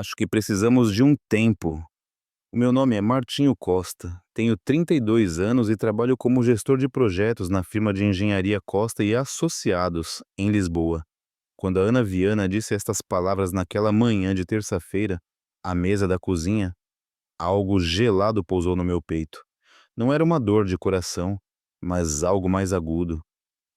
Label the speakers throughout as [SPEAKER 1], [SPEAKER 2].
[SPEAKER 1] Acho que precisamos de um tempo. O meu nome é Martinho Costa, tenho 32 anos e trabalho como gestor de projetos na firma de engenharia Costa e Associados, em Lisboa. Quando a Ana Viana disse estas palavras naquela manhã de terça-feira, à mesa da cozinha, algo gelado pousou no meu peito. Não era uma dor de coração, mas algo mais agudo.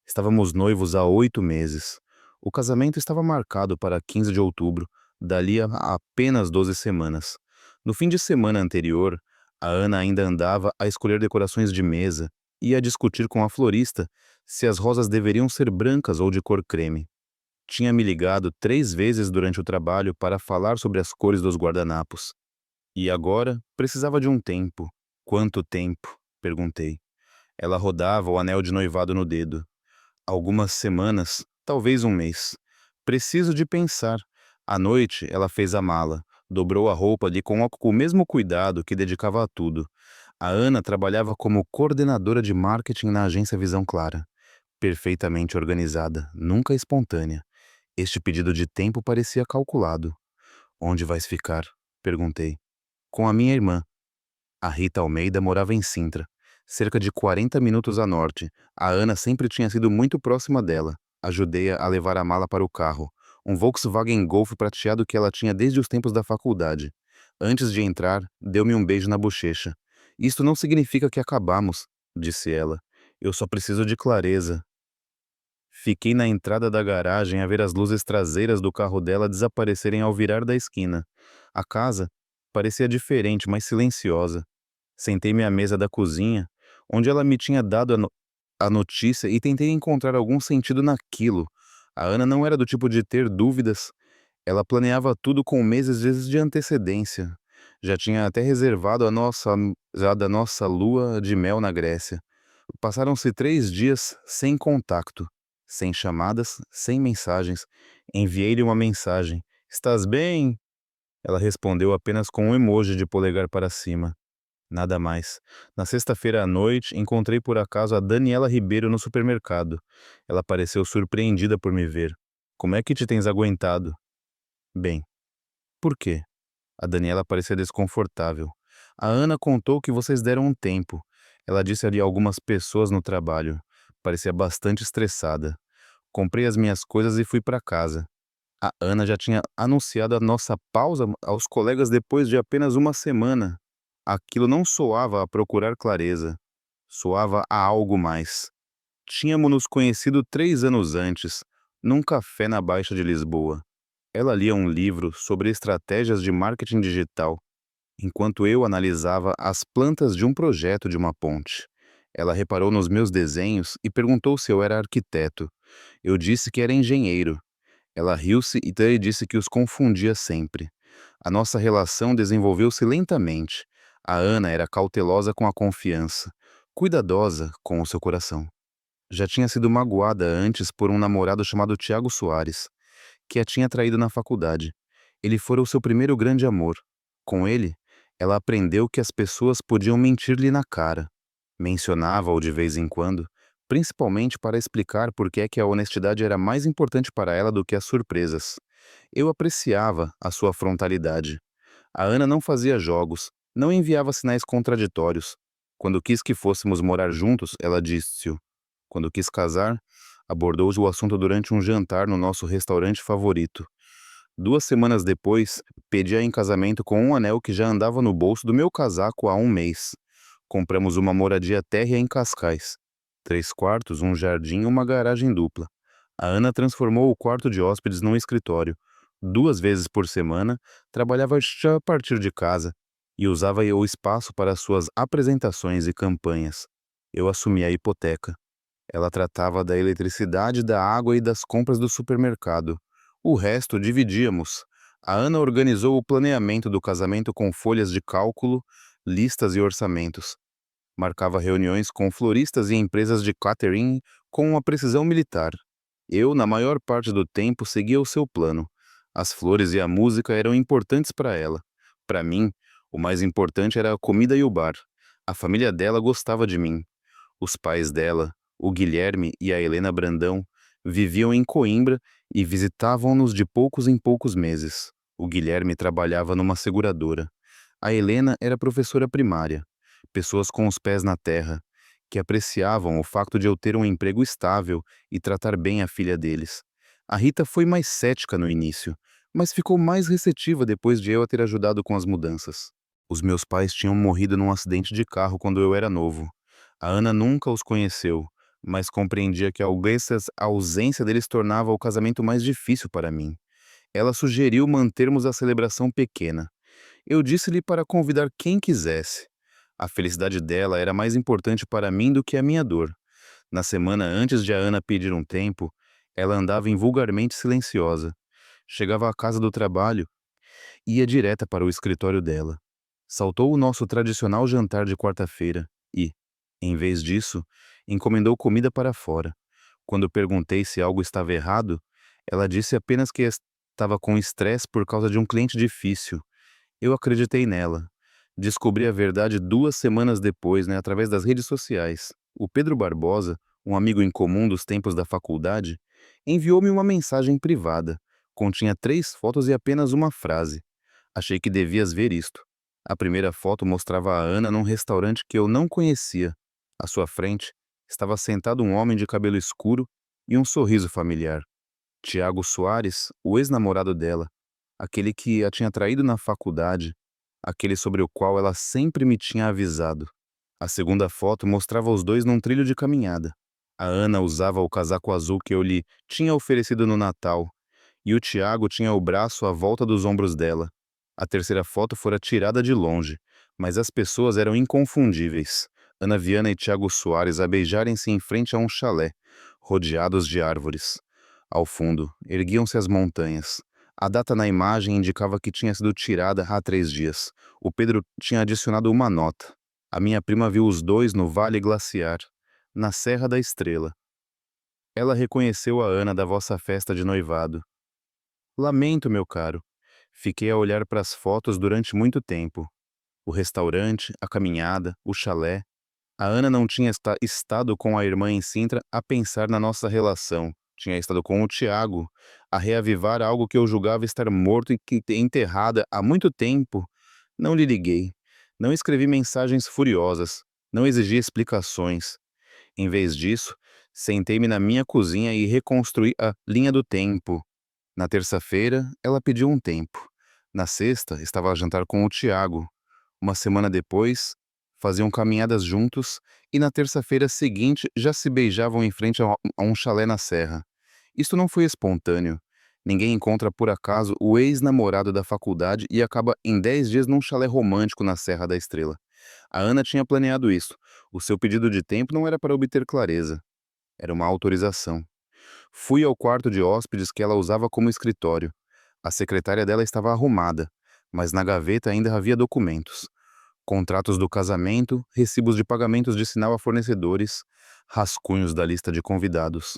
[SPEAKER 1] Estávamos noivos há 8 meses. O casamento estava marcado para 15 de outubro, dali a apenas 12 semanas. No fim de semana anterior, a Ana ainda andava a escolher decorações de mesa e a discutir com a florista se as rosas deveriam ser brancas ou de cor creme. Tinha me ligado 3 vezes durante o trabalho para falar sobre as cores dos guardanapos. E agora precisava de um tempo. Quanto tempo? Perguntei. Ela rodava o anel de noivado no dedo. Algumas semanas, talvez um mês. Preciso de pensar. À noite, ela fez a mala, dobrou a roupa com o mesmo cuidado que dedicava a tudo. A Ana trabalhava como coordenadora de marketing na agência Visão Clara. Perfeitamente organizada, nunca espontânea. Este pedido de tempo parecia calculado. Onde vais ficar? Perguntei. Com a minha irmã. A Rita Almeida morava em Sintra, cerca de 40 minutos a norte. A Ana sempre tinha sido muito próxima dela. Ajudei-a a levar a mala para o carro, um Volkswagen Golf prateado que ela tinha desde os tempos da faculdade. Antes de entrar, deu-me um beijo na bochecha. Isto não significa que acabamos, disse ela. Eu só preciso de clareza. Fiquei na entrada da garagem a ver as luzes traseiras do carro dela desaparecerem ao virar da esquina. A casa parecia diferente, mas silenciosa. Sentei-me à mesa da cozinha, onde ela me tinha dado a notícia e tentei encontrar algum sentido naquilo. A Ana não era do tipo de ter dúvidas. Ela planeava tudo com meses de antecedência. Já tinha até reservado a nossa lua de mel na Grécia. Passaram-se 3 dias sem contato, sem chamadas, sem mensagens. Enviei-lhe uma mensagem. Estás bem? Ela respondeu apenas com um emoji de polegar para cima. Nada mais. Na sexta-feira à noite, encontrei por acaso a Daniela Ribeiro no supermercado. Ela pareceu surpreendida por me ver. Como é que te tens aguentado? Bem. Por quê? A Daniela parecia desconfortável. A Ana contou que vocês deram um tempo. Ela disse ali algumas pessoas no trabalho. Parecia bastante estressada. Comprei as minhas coisas e fui para casa. A Ana já tinha anunciado a nossa pausa aos colegas depois de apenas uma semana. Aquilo não soava a procurar clareza. Soava a algo mais. Tínhamos nos conhecido 3 anos antes, num café na Baixa de Lisboa. Ela lia um livro sobre estratégias de marketing digital, enquanto eu analisava as plantas de um projeto de uma ponte. Ela reparou nos meus desenhos e perguntou se eu era arquiteto. Eu disse que era engenheiro. Ela riu-se e daí disse que os confundia sempre. A nossa relação desenvolveu-se lentamente. A Ana era cautelosa com a confiança, cuidadosa com o seu coração. Já tinha sido magoada antes por um namorado chamado Tiago Soares, que a tinha traído na faculdade. Ele fora o seu primeiro grande amor. Com ele, ela aprendeu que as pessoas podiam mentir-lhe na cara. Mencionava-o de vez em quando, principalmente para explicar por que é que a honestidade era mais importante para ela do que as surpresas. Eu apreciava a sua frontalidade. A Ana não fazia jogos, não enviava sinais contraditórios. Quando quis que fôssemos morar juntos, ela disse-o. Quando quis casar, abordou o assunto durante um jantar no nosso restaurante favorito. 2 semanas depois, pedi-a em casamento com um anel que já andava no bolso do meu casaco há um mês. Compramos uma moradia térrea em Cascais. 3 quartos, um jardim e uma garagem dupla. A Ana transformou o quarto de hóspedes num escritório. 2 vezes por semana, trabalhava já a partir de casa e usava o espaço para suas apresentações e campanhas. Eu assumi a hipoteca. Ela tratava da eletricidade, da água e das compras do supermercado. O resto dividíamos. A Ana organizou o planeamento do casamento com folhas de cálculo, listas e orçamentos. Marcava reuniões com floristas e empresas de catering com uma precisão militar. Eu, na maior parte do tempo, seguia o seu plano. As flores e a música eram importantes para ela. Para mim, o mais importante era a comida e o bar. A família dela gostava de mim. Os pais dela, o Guilherme e a Helena Brandão, viviam em Coimbra e visitavam-nos de poucos em poucos meses. O Guilherme trabalhava numa seguradora. A Helena era professora primária. Pessoas com os pés na terra, que apreciavam o fato de eu ter um emprego estável e tratar bem a filha deles. A Rita foi mais cética no início, mas ficou mais receptiva depois de eu a ter ajudado com as mudanças. Os meus pais tinham morrido num acidente de carro quando eu era novo. A Ana nunca os conheceu, mas compreendia que a ausência deles tornava o casamento mais difícil para mim. Ela sugeriu mantermos a celebração pequena. Eu disse-lhe para convidar quem quisesse. A felicidade dela era mais importante para mim do que a minha dor. Na semana antes de a Ana pedir um tempo, ela andava invulgarmente silenciosa. Chegava à casa do trabalho e ia direta para o escritório dela. Saltou o nosso tradicional jantar de quarta-feira e, em vez disso, encomendou comida para fora. Quando perguntei se algo estava errado, ela disse apenas que estava com estresse por causa de um cliente difícil. Eu acreditei nela. Descobri a verdade 2 semanas depois, né, através das redes sociais. O Pedro Barbosa, um amigo em comum dos tempos da faculdade, enviou-me uma mensagem privada. Continha 3 fotos e apenas uma frase. Achei que devias ver isto. A primeira foto mostrava a Ana num restaurante que eu não conhecia. À sua frente estava sentado um homem de cabelo escuro e um sorriso familiar. Tiago Soares, o ex-namorado dela, aquele que a tinha traído na faculdade, aquele sobre o qual ela sempre me tinha avisado. A segunda foto mostrava os dois num trilho de caminhada. A Ana usava o casaco azul que eu lhe tinha oferecido no Natal, e o Tiago tinha o braço à volta dos ombros dela. A terceira foto fora tirada de longe, mas as pessoas eram inconfundíveis. Ana Viana e Tiago Soares a beijarem-se em frente a um chalé, rodeados de árvores. Ao fundo, erguiam-se as montanhas. A data na imagem indicava que tinha sido tirada há 3 dias. O Pedro tinha adicionado uma nota. A minha prima viu os dois no Vale Glaciar, na Serra da Estrela. Ela reconheceu a Ana da vossa festa de noivado. Lamento, meu caro. Fiquei a olhar para as fotos durante muito tempo. O restaurante, a caminhada, o chalé. A Ana não tinha estado com a irmã em Sintra a pensar na nossa relação. Tinha estado com o Tiago, a reavivar algo que eu julgava estar morto e que enterrada há muito tempo. Não lhe liguei. Não escrevi mensagens furiosas. Não exigi explicações. Em vez disso, sentei-me na minha cozinha e reconstruí a linha do tempo. Na terça-feira, ela pediu um tempo. Na sexta, estava a jantar com o Tiago. Uma semana depois, faziam caminhadas juntos e na terça-feira seguinte já se beijavam em frente a um chalé na serra. Isto não foi espontâneo. Ninguém encontra por acaso o ex-namorado da faculdade e acaba em 10 dias num chalé romântico na Serra da Estrela. A Ana tinha planeado isso. O seu pedido de tempo não era para obter clareza. Era uma autorização. Fui ao quarto de hóspedes que ela usava como escritório. A secretária dela estava arrumada, mas na gaveta ainda havia documentos. Contratos do casamento, recibos de pagamentos de sinal a fornecedores, rascunhos da lista de convidados.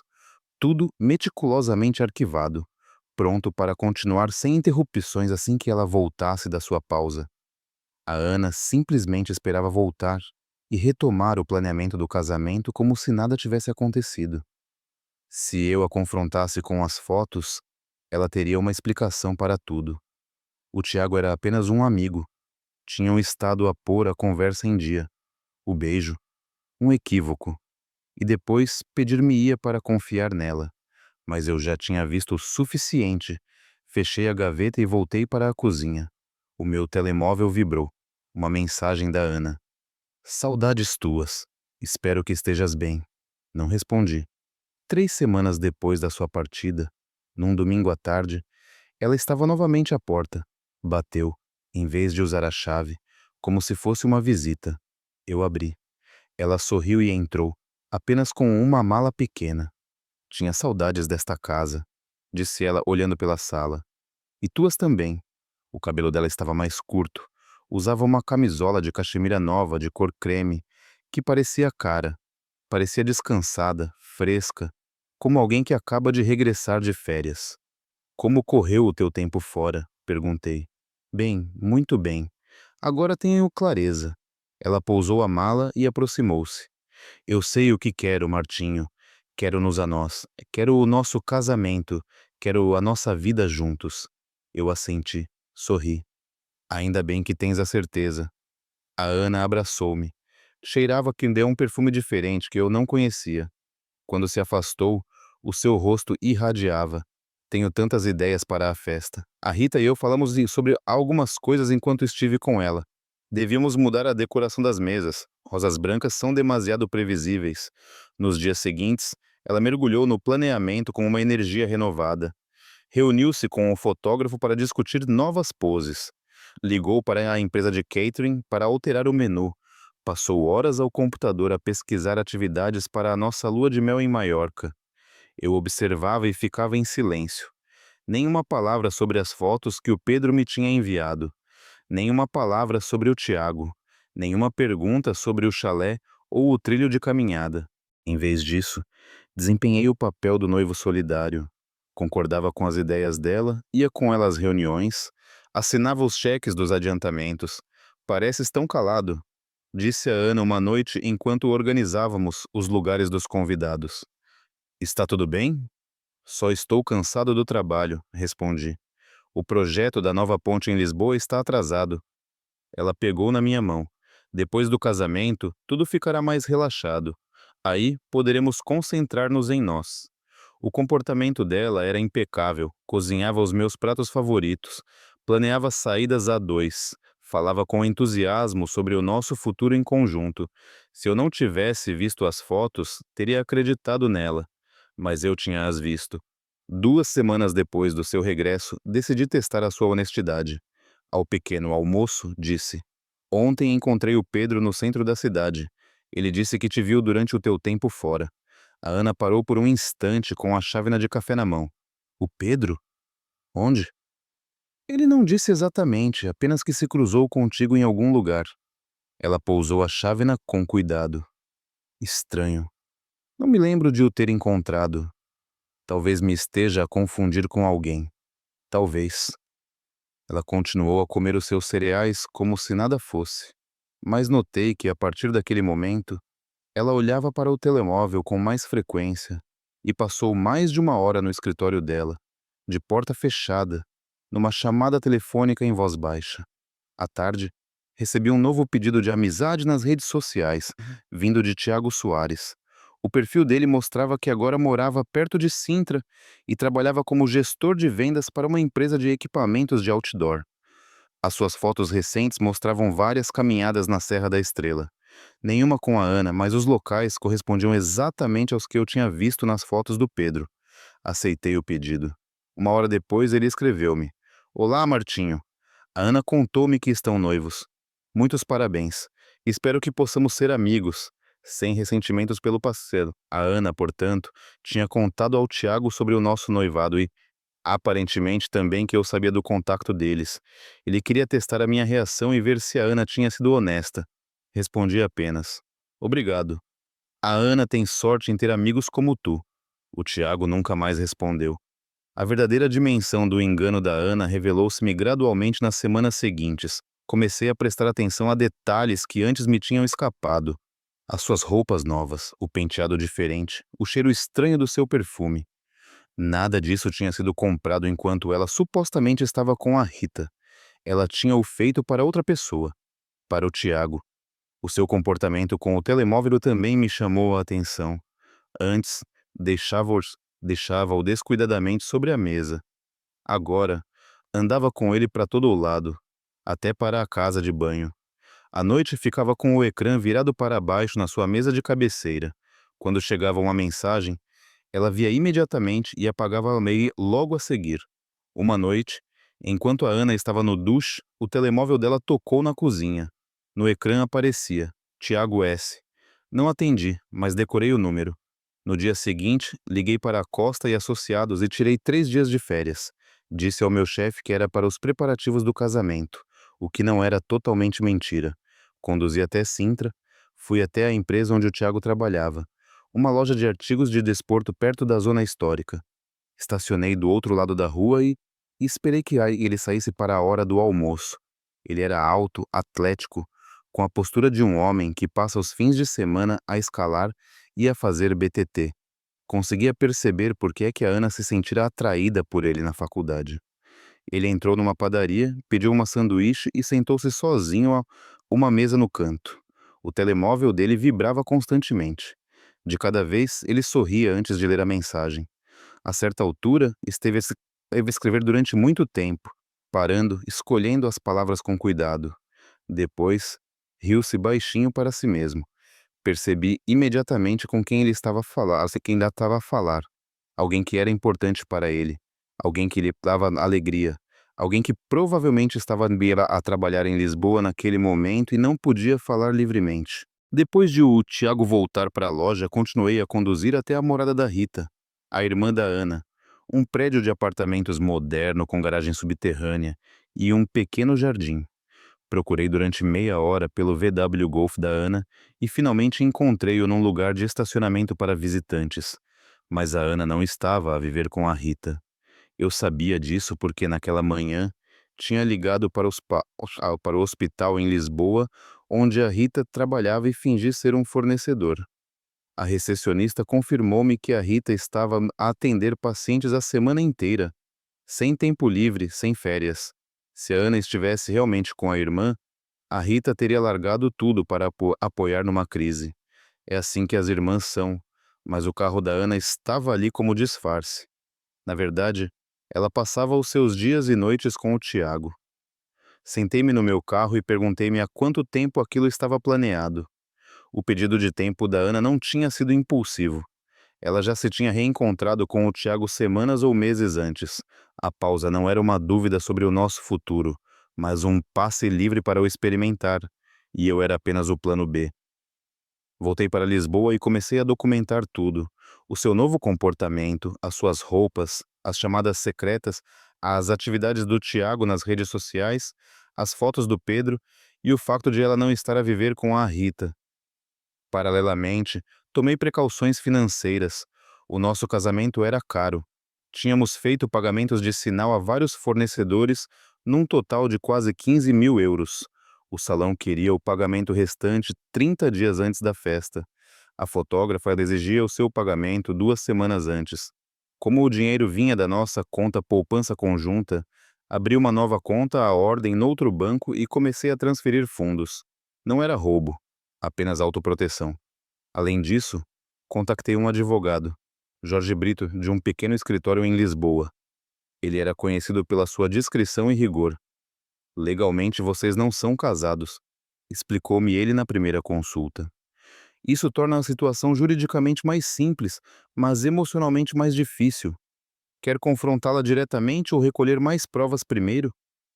[SPEAKER 1] Tudo meticulosamente arquivado, pronto para continuar sem interrupções assim que ela voltasse da sua pausa. A Ana simplesmente esperava voltar e retomar o planeamento do casamento como se nada tivesse acontecido. Se eu a confrontasse com as fotos, ela teria uma explicação para tudo. O Tiago era apenas um amigo. Tinham estado a pôr a conversa em dia. O beijo, um equívoco. E depois pedir-me-ia para confiar nela. Mas eu já tinha visto o suficiente. Fechei a gaveta e voltei para a cozinha. O meu telemóvel vibrou. Uma mensagem da Ana. Saudades tuas. Espero que estejas bem. Não respondi. 3 semanas depois da sua partida, num domingo à tarde, ela estava novamente à porta. Bateu, em vez de usar a chave, como se fosse uma visita. Eu abri. Ela sorriu e entrou, apenas com uma mala pequena. Tinha saudades desta casa, disse ela olhando pela sala. E tuas também. O cabelo dela estava mais curto. Usava uma camisola de cachemira nova, de cor creme, que parecia cara. Parecia descansada, fresca, como alguém que acaba de regressar de férias. Como correu o teu tempo fora? Perguntei. Bem, muito bem. Agora tenho clareza. Ela pousou a mala e aproximou-se. Eu sei o que quero, Martinho. Quero-nos a nós. Quero o nosso casamento. Quero a nossa vida juntos. Eu assenti, sorri. Ainda bem que tens a certeza. A Ana abraçou-me. Cheirava que deu um perfume diferente que eu não conhecia. Quando se afastou, o seu rosto irradiava. Tenho tantas ideias para a festa. A Rita e eu falamos sobre algumas coisas enquanto estive com ela. Devíamos mudar a decoração das mesas. Rosas brancas são demasiado previsíveis. Nos dias seguintes, ela mergulhou no planeamento com uma energia renovada. Reuniu-se com o fotógrafo para discutir novas poses. Ligou para a empresa de catering para alterar o menu. Passou horas ao computador a pesquisar atividades para a nossa lua de mel em Maiorca. Eu observava e ficava em silêncio. Nenhuma palavra sobre as fotos que o Pedro me tinha enviado. Nenhuma palavra sobre o Tiago. Nenhuma pergunta sobre o chalé ou o trilho de caminhada. Em vez disso, desempenhei o papel do noivo solidário. Concordava com as ideias dela, ia com ela às reuniões, assinava os cheques dos adiantamentos. Pareces tão calado, disse a Ana uma noite enquanto organizávamos os lugares dos convidados. Está tudo bem? Só estou cansado do trabalho, respondi. O projeto da nova ponte em Lisboa está atrasado. Ela pegou na minha mão. Depois do casamento, tudo ficará mais relaxado. Aí poderemos concentrar-nos em nós. O comportamento dela era impecável, cozinhava os meus pratos favoritos, planeava saídas a dois, falava com entusiasmo sobre o nosso futuro em conjunto. Se eu não tivesse visto as fotos, teria acreditado nela, mas eu tinha as visto. 2 semanas depois do seu regresso, decidi testar a sua honestidade. Ao pequeno almoço, disse: Ontem encontrei o Pedro no centro da cidade. Ele disse que te viu durante o teu tempo fora. A Ana parou por um instante com a chávena de café na mão. O Pedro? Onde? Ele não disse exatamente, apenas que se cruzou contigo em algum lugar. Ela pousou a chávena com cuidado. Estranho. Não me lembro de o ter encontrado. Talvez me esteja a confundir com alguém. Talvez. Ela continuou a comer os seus cereais como se nada fosse. Mas notei que, a partir daquele momento, ela olhava para o telemóvel com mais frequência e passou mais de 1 hora no escritório dela, de porta fechada, numa chamada telefônica em voz baixa. À tarde, recebi um novo pedido de amizade nas redes sociais, vindo de Tiago Soares. O perfil dele mostrava que agora morava perto de Sintra e trabalhava como gestor de vendas para uma empresa de equipamentos de outdoor. As suas fotos recentes mostravam várias caminhadas na Serra da Estrela. Nenhuma com a Ana, mas os locais correspondiam exatamente aos que eu tinha visto nas fotos do Pedro. Aceitei o pedido. 1 hora depois ele escreveu-me: Olá, Martinho. A Ana contou-me que estão noivos. Muitos parabéns. Espero que possamos ser amigos, sem ressentimentos pelo parceiro. A Ana, portanto, tinha contado ao Tiago sobre o nosso noivado e, aparentemente, também que eu sabia do contato deles. Ele queria testar a minha reação e ver se a Ana tinha sido honesta. Respondi apenas: Obrigado. A Ana tem sorte em ter amigos como tu. O Tiago nunca mais respondeu. A verdadeira dimensão do engano da Ana revelou-se-me gradualmente nas semanas seguintes. Comecei a prestar atenção a detalhes que antes me tinham escapado. As suas roupas novas, o penteado diferente, o cheiro estranho do seu perfume. Nada disso tinha sido comprado enquanto ela supostamente estava com a Rita. Ela tinha o feito para outra pessoa, para o Tiago. O seu comportamento com o telemóvel também me chamou a atenção. Antes, deixava-o descuidadamente sobre a mesa. Agora, andava com ele para todo o lado, até para a casa de banho. À noite ficava com o ecrã virado para baixo na sua mesa de cabeceira. Quando chegava uma mensagem, ela via imediatamente e apagava a mail logo a seguir. Uma noite, enquanto a Ana estava no duche, o telemóvel dela tocou na cozinha. No ecrã aparecia Tiago S. Não atendi, mas decorei o número. No dia seguinte, liguei para a Costa e Associados e tirei 3 dias de férias. Disse ao meu chefe que era para os preparativos do casamento, o que não era totalmente mentira. Conduzi até Sintra, fui até a empresa onde o Tiago trabalhava, uma loja de artigos de desporto perto da zona histórica. Estacionei do outro lado da rua e esperei que ele saísse para a hora do almoço. Ele era alto, atlético, com a postura de um homem que passa os fins de semana a escalar e a fazer BTT. Conseguia perceber por que é que a Ana se sentira atraída por ele na faculdade. Ele entrou numa padaria, pediu uma sanduíche e sentou-se sozinho a uma mesa no canto. O telemóvel dele vibrava constantemente. De cada vez, ele sorria antes de ler a mensagem. A certa altura, esteve a escrever durante muito tempo, parando, escolhendo as palavras com cuidado. Depois, riu-se baixinho para si mesmo. Percebi imediatamente com quem ele estava a falar, quem ainda estava a falar. Alguém que era importante para ele. Alguém que lhe dava alegria. Alguém que provavelmente estava a trabalhar em Lisboa naquele momento e não podia falar livremente. Depois de o Tiago voltar para a loja, continuei a conduzir até a morada da Rita, a irmã da Ana. Um prédio de apartamentos moderno com garagem subterrânea e um pequeno jardim. Procurei durante meia hora pelo VW Golf da Ana e finalmente encontrei-o num lugar de estacionamento para visitantes. Mas a Ana não estava a viver com a Rita. Eu sabia disso porque naquela manhã tinha ligado para o hospital em Lisboa, onde a Rita trabalhava e fingi ser um fornecedor. A recepcionista confirmou-me que a Rita estava a atender pacientes a semana inteira, sem tempo livre, sem férias. Se a Ana estivesse realmente com a irmã, a Rita teria largado tudo para apoiar numa crise. É assim que as irmãs são, mas o carro da Ana estava ali como disfarce. Na verdade, ela passava os seus dias e noites com o Tiago. Sentei-me no meu carro e perguntei-me há quanto tempo aquilo estava planeado. O pedido de tempo da Ana não tinha sido impulsivo. Ela já se tinha reencontrado com o Tiago semanas ou meses antes. A pausa não era uma dúvida sobre o nosso futuro, mas um passe livre para o experimentar, e eu era apenas o plano B. Voltei para Lisboa e comecei a documentar tudo. O seu novo comportamento, as suas roupas, as chamadas secretas, as atividades do Tiago nas redes sociais, as fotos do Pedro e o fato de ela não estar a viver com a Rita. Paralelamente, tomei precauções financeiras. O nosso casamento era caro. Tínhamos feito pagamentos de sinal a vários fornecedores, num total de quase 15 mil euros. O salão queria o pagamento restante 30 dias antes da festa. A fotógrafa exigia o seu pagamento 2 semanas antes. Como o dinheiro vinha da nossa conta poupança conjunta, abri uma nova conta à ordem noutro banco e comecei a transferir fundos. Não era roubo, apenas autoproteção. Além disso, contactei um advogado, Jorge Brito, de um pequeno escritório em Lisboa. Ele era conhecido pela sua discrição e rigor. Legalmente vocês não são casados, explicou-me ele na primeira consulta. Isso torna a situação juridicamente mais simples, mas emocionalmente mais difícil. Quer confrontá-la diretamente ou recolher mais provas primeiro?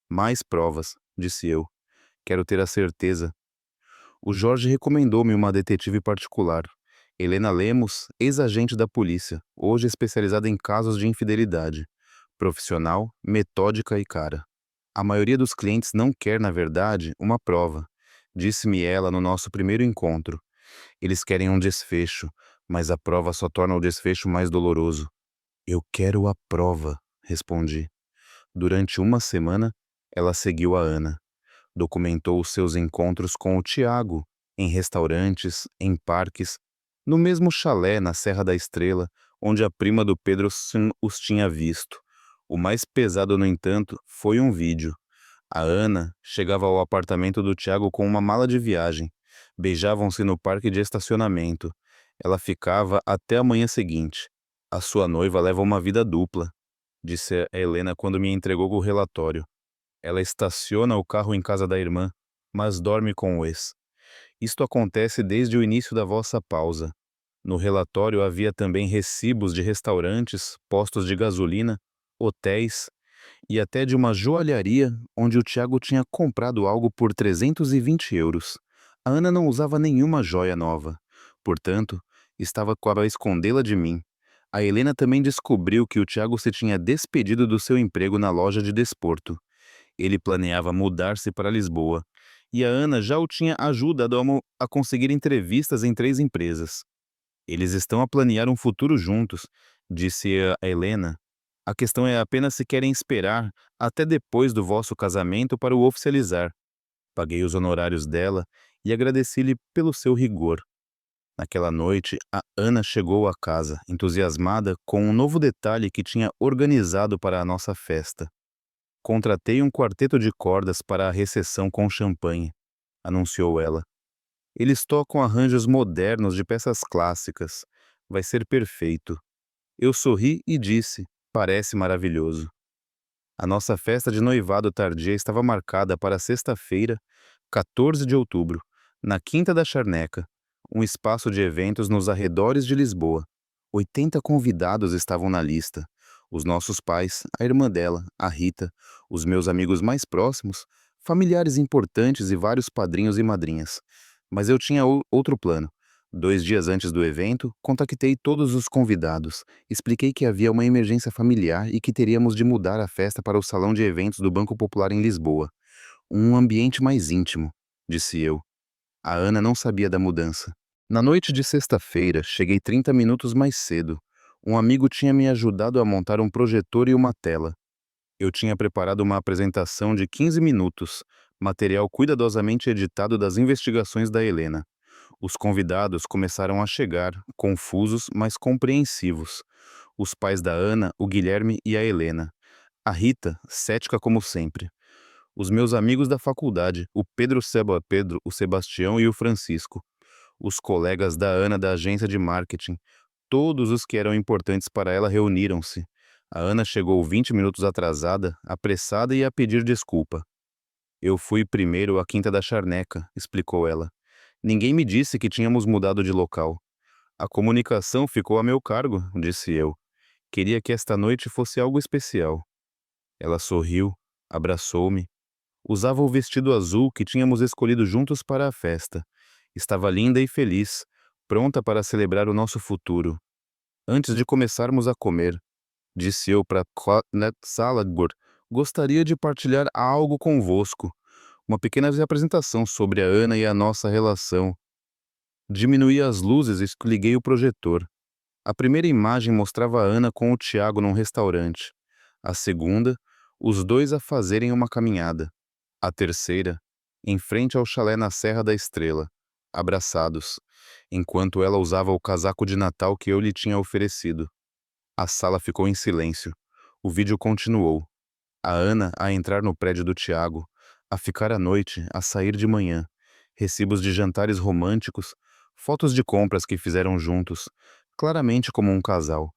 [SPEAKER 1] Mais provas, disse eu. Quero ter a certeza. O Jorge recomendou-me uma detetive particular, Helena Lemos, ex-agente da polícia, hoje especializada em casos de infidelidade. Profissional, metódica e cara. A maioria dos clientes não quer, na verdade, uma prova, disse-me ela no nosso primeiro encontro. Eles querem um desfecho, mas a prova só torna o desfecho mais doloroso. Eu quero a prova, respondi. Durante uma semana, ela seguiu a Ana. Documentou os seus encontros com o Tiago, em restaurantes, em parques, no mesmo chalé na Serra da Estrela, onde a prima do Pedro os tinha visto. O mais pesado, no entanto, foi um vídeo. A Ana chegava ao apartamento do Tiago com uma mala de viagem. Beijavam-se no parque de estacionamento. Ela ficava até a manhã seguinte. A sua noiva leva uma vida dupla, disse a Helena quando me entregou o relatório. Ela estaciona o carro em casa da irmã, mas dorme com o ex. Isto acontece desde o início da vossa pausa. No relatório havia também recibos de restaurantes, postos de gasolina, hotéis e até de uma joalharia onde o Tiago tinha comprado algo por 320 euros. A Ana não usava nenhuma joia nova. Portanto, estava para escondê-la de mim. A Helena também descobriu que o Tiago se tinha despedido do seu emprego na loja de desporto. Ele planeava mudar-se para Lisboa, e a Ana já o tinha ajudado a conseguir entrevistas em 3 empresas. Eles estão a planear um futuro juntos, disse a Helena. A questão é apenas se querem esperar até depois do vosso casamento para o oficializar. Paguei os honorários dela e agradeci-lhe pelo seu rigor. Naquela noite, a Ana chegou à casa, entusiasmada com um novo detalhe que tinha organizado para a nossa festa. Contratei um quarteto de cordas para a recepção com champanhe, anunciou ela. Eles tocam arranjos modernos de peças clássicas. Vai ser perfeito. Eu sorri e disse: parece maravilhoso. A nossa festa de noivado tardia estava marcada para sexta-feira, 14 de outubro, na Quinta da Charneca, um espaço de eventos nos arredores de Lisboa. 80 convidados estavam na lista. Os nossos pais, a irmã dela, a Rita, os meus amigos mais próximos, familiares importantes e vários padrinhos e madrinhas. Mas eu tinha outro plano. 2 dias antes do evento, contactei todos os convidados. Expliquei que havia uma emergência familiar e que teríamos de mudar a festa para o salão de eventos do Banco Popular em Lisboa. Um ambiente mais íntimo, disse eu. A Ana não sabia da mudança. Na noite de sexta-feira, cheguei 30 minutos mais cedo. Um amigo tinha me ajudado a montar um projetor e uma tela. Eu tinha preparado uma apresentação de 15 minutos, material cuidadosamente editado das investigações da Helena. Os convidados começaram a chegar, confusos, mas compreensivos. Os pais da Ana, o Guilherme e a Helena. A Rita, cética como sempre. Os meus amigos da faculdade, o Pedro, o Sebastião e o Francisco. Os colegas da Ana da agência de marketing. Todos os que eram importantes para ela reuniram-se. A Ana chegou 20 minutos atrasada, apressada e a pedir desculpa. Eu fui primeiro à Quinta da Charneca, explicou ela. Ninguém me disse que tínhamos mudado de local. A comunicação ficou a meu cargo, disse eu. Queria que esta noite fosse algo especial. Ela sorriu, abraçou-me. Usava o vestido azul que tínhamos escolhido juntos para a festa. Estava linda e feliz, pronta para celebrar o nosso futuro. Antes de começarmos a comer, disse eu para Cotnet Salagor, gostaria de partilhar algo convosco. Uma pequena apresentação sobre a Ana e a nossa relação. Diminuí as luzes e liguei o projetor. A primeira imagem mostrava a Ana com o Tiago num restaurante. A segunda, os dois a fazerem uma caminhada. A terceira, em frente ao chalé na Serra da Estrela, abraçados, enquanto ela usava o casaco de Natal que eu lhe tinha oferecido. A sala ficou em silêncio. O vídeo continuou. A Ana a entrar no prédio do Tiago, a ficar à noite, a sair de manhã. Recibos de jantares românticos, fotos de compras que fizeram juntos, claramente como um casal.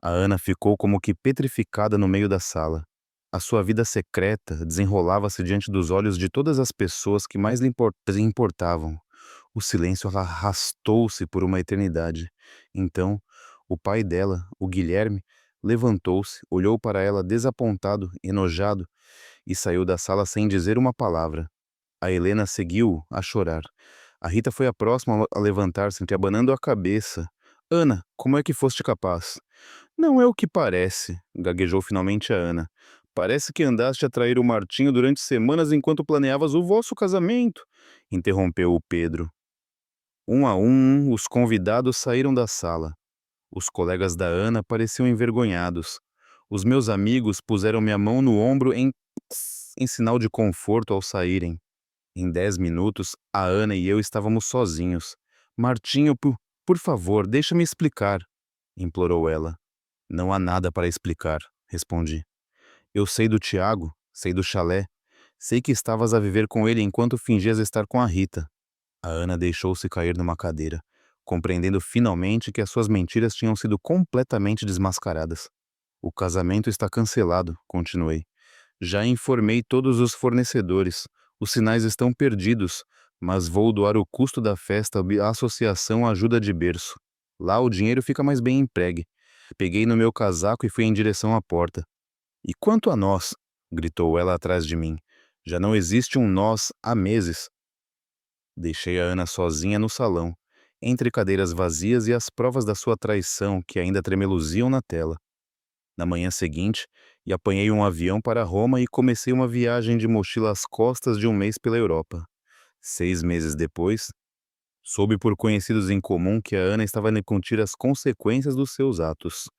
[SPEAKER 1] A Ana ficou como que petrificada no meio da sala. A sua vida secreta desenrolava-se diante dos olhos de todas as pessoas que mais lhe importavam. O silêncio arrastou-se por uma eternidade. Então, o pai dela, o Guilherme, levantou-se, olhou para ela desapontado, enojado, e saiu da sala sem dizer uma palavra. A Helena seguiu a chorar. A Rita foi a próxima a levantar-se, abanando a cabeça. Ana, como é que foste capaz? Não é o que parece, gaguejou finalmente a Ana. Parece que andaste a trair o Martinho durante semanas enquanto planeavas o vosso casamento, interrompeu o Pedro. Um a um, os convidados saíram da sala. Os colegas da Ana pareciam envergonhados. Os meus amigos puseram minha mão no ombro em sinal de conforto ao saírem. Em 10 minutos, a Ana e eu estávamos sozinhos. Martinho, por favor, deixa-me explicar, implorou ela. Não há nada para explicar, respondi. Eu sei do Tiago, sei do chalé, sei que estavas a viver com ele enquanto fingias estar com a Rita. A Ana deixou-se cair numa cadeira, compreendendo finalmente que as suas mentiras tinham sido completamente desmascaradas. O casamento está cancelado, continuei. Já informei todos os fornecedores. Os sinais estão perdidos, mas vou doar o custo da festa à Associação Ajuda de Berço. Lá o dinheiro fica mais bem empregue. Peguei no meu casaco e fui em direção à porta. E quanto a nós? Gritou ela atrás de mim. Já não existe um nós há meses. Deixei a Ana sozinha no salão, entre cadeiras vazias e as provas da sua traição que ainda tremeluziam na tela. Na manhã seguinte, apanhei um avião para Roma e comecei uma viagem de mochila às costas de um mês pela Europa. 6 meses depois, soube por conhecidos em comum que a Ana estava a incutir as consequências dos seus atos.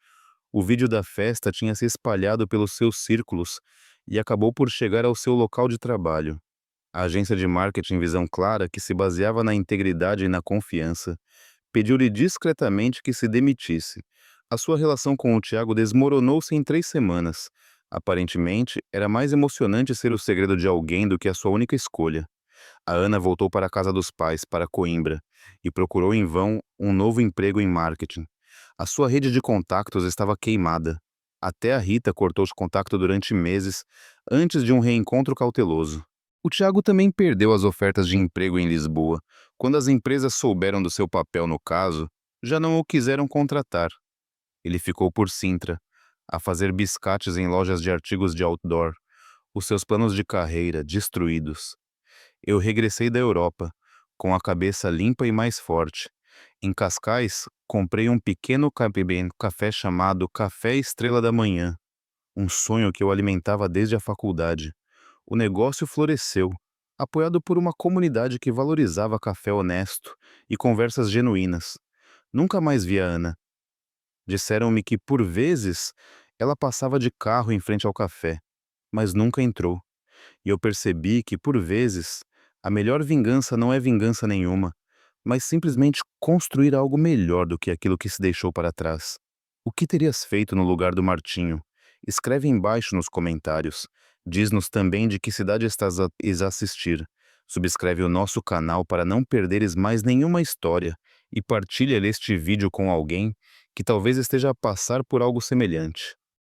[SPEAKER 1] O vídeo da festa tinha se espalhado pelos seus círculos e acabou por chegar ao seu local de trabalho. A agência de marketing Visão Clara, que se baseava na integridade e na confiança, pediu-lhe discretamente que se demitisse. A sua relação com o Tiago desmoronou-se em 3 semanas. Aparentemente, era mais emocionante ser o segredo de alguém do que a sua única escolha. A Ana voltou para a casa dos pais, para Coimbra, e procurou em vão um novo emprego em marketing. A sua rede de contactos estava queimada. Até a Rita cortou os contatos durante meses, antes de um reencontro cauteloso. O Tiago também perdeu as ofertas de emprego em Lisboa. Quando as empresas souberam do seu papel no caso, já não o quiseram contratar. Ele ficou por Sintra, a fazer biscates em lojas de artigos de outdoor, os seus planos de carreira destruídos. Eu regressei da Europa, com a cabeça limpa e mais forte. Em Cascais, comprei um pequeno café chamado Café Estrela da Manhã, um sonho que eu alimentava desde a faculdade. O negócio floresceu, apoiado por uma comunidade que valorizava café honesto e conversas genuínas. Nunca mais vi a Ana. Disseram-me que, por vezes, ela passava de carro em frente ao café, mas nunca entrou. E eu percebi que, por vezes, a melhor vingança não é vingança nenhuma, mas simplesmente construir algo melhor do que aquilo que se deixou para trás. O que terias feito no lugar do Martinho? Escreve embaixo nos comentários. Diz-nos também de que cidade estás a assistir. Subscreve o nosso canal para não perderes mais nenhuma história e partilha este vídeo com alguém que talvez esteja a passar por algo semelhante.